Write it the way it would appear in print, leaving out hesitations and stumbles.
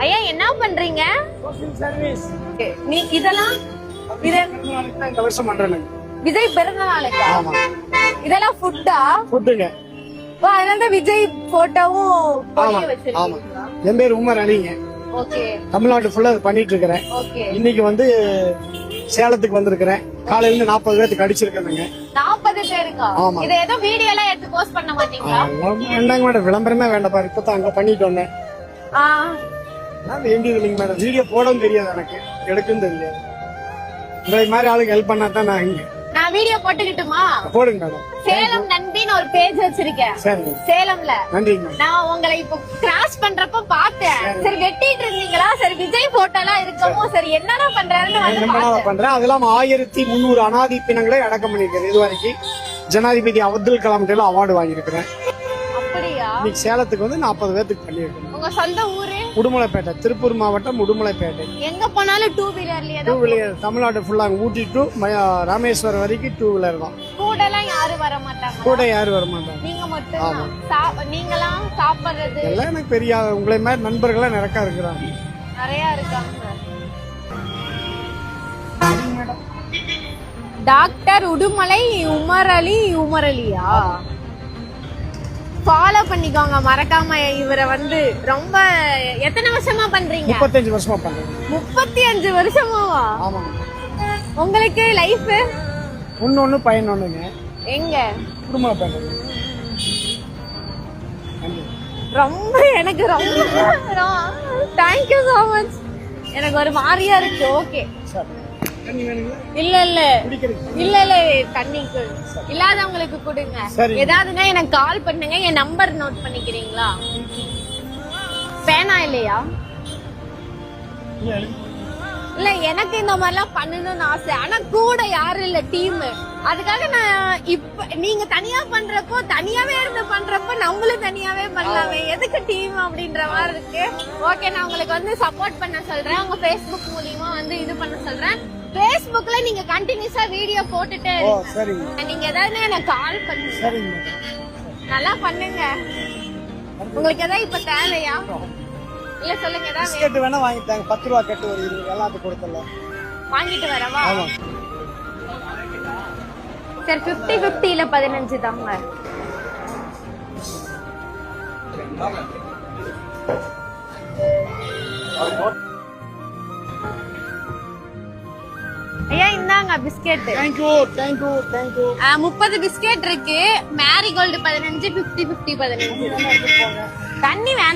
ஐயா என்ன பண்றீங்க? Social service. நீ இதெல்லாம் இந்த வருஷம் பண்றேன். விஜய் பிறந்த நாளுக்கா? ஆமா. இதெல்லாம் ஃபுட்டா? ஃபுட்டுங்க. அதனால விஜய் போட்டோவும் ஆமா ஆமா. என் பேர் உமர் அலிங்க. ஓகே. தமிழ்நாடு ஃபுல்லா பண்ணிட்டு இருக்கிறேன். ஓகே. இன்னைக்கு வந்து சேலத்துக்கு வந்திருக்கிறேன். காலையில 40 பேருக்கு அடிச்சிருக்கேங்க. 40 பேருக்கா? ஆமா. இத ஏதோ வீடியோ எல்லாம் எடுத்து போஸ்ட் பண்ண மாட்டீங்களா? வேண்டாங்க மேடம், விளம்பரமே வேண்டாம் பாரு. இப்பதான் அங்க பண்ணிட்டு வந்தேன். நான் வேண்டியது இல்லைங்க மேடம். வீடியோ போடவும் தெரியாது எனக்கு, எடுக்கவும் தெரியாது. உங்களை மாதிரி ஆளுக்கு ஹெல்ப் பண்ணா தான் நான் இங்க. நான் வீடியோ போட்டுக்கிட்டுமா? போடுங்க மேடம். சேலம் நந்தின்னு ஒரு பேஜ் வச்சிருக்கேன். சரிங்க. சேலம்ல. நன்றிங்க. நான் உங்களை இப்ப கிராஸ் பண்றப்ப பார்த்தேன். சரி வெட்டிட்டு இருந்தீங்களா? சரி விஜய் போட்டோலாம் இருக்கவும் சரி என்னடா பண்றாருன்னு வந்து பார்த்தேன். பண்றேன். அதெல்லாம் 1300 அனாதை பிணங்களை அடக்கம் பண்ணிருக்கேன். இது வரைக்கும் ஜனாதிபதி அப்துல் கலாம் கிட்ட அவார்டு வாங்கியிருக்கிறேன். அப்படியா? இன்னைக்கு சேலத்துக்கு வந்து 40 பேருக்கு பண்ணிருக்கேன். உங்க சொந்த ஊரு? உடுமலைப்பேட்டை, திருப்பூர் மாவட்டம் உடுமலைப்பேட்டை. எங்க போனாலும் டூ வீலர்லயே டூ வீலர் தமிழ்நாடு ஃபுல்லா ஊட்டி டு ராமேஸ்வரம் வரைக்கும் டூ வீலர் தான். கூடலாம் யாரும் வர மாட்டாங்க? கூட யாரும் வர மாட்டாங்க. நீங்க மட்டும். நீங்களாம் சாப்பிடுறது எல்லாம் எனக்கு பெரிய உங்களை மாதிரி நண்பர்கள்லாம் நிறைய இருக்கிறாங்க. நிறைய இருக்காங்க. டாக்டர் உடுமலை உமரலியா? ஃபாலோ பண்ணிக்கோங்க மறக்காம. இவரை வந்து ரொம்ப எத்தனை வருஷமா பண்றீங்க? 35 வருஷமா பண்றேன். 35 வருஷமாவா? ஆமாங்க. உங்களுக்கு லைஃப் ஒண்ணு பையன் ஒண்ணுங்க. எங்க? உடுமலைப்பேட்டை. ரொம்ப எனக்கு ரொம்ப தேங்க்யூ சோ மச். எனக்கு ஒரு மாதிரியா இருக்கு. ஓகே. இல்ல இல்ல இல்ல இல்ல தண்ணிக்கு இல்லாதவங்களுக்கு கொடுங்க. ஏதாவதுன்னா எனக்கு கால் பண்ணுங்க. என் நம்பர் நோட் பண்ணிக்கிறீங்களா? பேனா இல்லையா? இல்ல எனக்கு இந்த மாதிரிலாம் பண்ணணும்னு ஆசை. ஆனா கூட யாரும் இல்ல டீம். அதுக்காக நான் இப்ப நீங்க தனியா பண்றப்போ தனியாவே இருந்து பண்றப்போ நம்மளும் தனியாவே பண்ணலாமே, எதுக்கு டீம் அப்படின்ற மாதிரி இருக்கு. ஓகே, நான் உங்களுக்கு வந்து சப்போர்ட் பண்ண சொல்றேன். உங்க Facebook மூலியமா வந்து இது பண்ண சொல்றேன். Facebookல நீங்க கண்டினியூஸா வீடியோ போட்டுட்டே இருங்க. நீங்க ஏதாவது எனக்கு கால் பண்ணுங்க. நல்லா பண்ணுங்க. உங்களுக்கு ஏதாவது இப்ப தேவையா? இல்ல சொல்லுங்க. ஏதாவது பிஸ்கட் வேணா வாங்கிட்டாங்க. 10 ரூபா கட்டு ஒரு 20 எல்லாத்துக்கும் கொடுத்தல. வாங்கிட்டு வரவா? சரி 50-50ல 15 தாங்க. ஐயா இந்தாங்க பிஸ்கெட். Thank you. 30 பிஸ்கெட் இருக்கு. மேரிகோல்டு 15, 50-50 15. தண்ணி வேணாம்.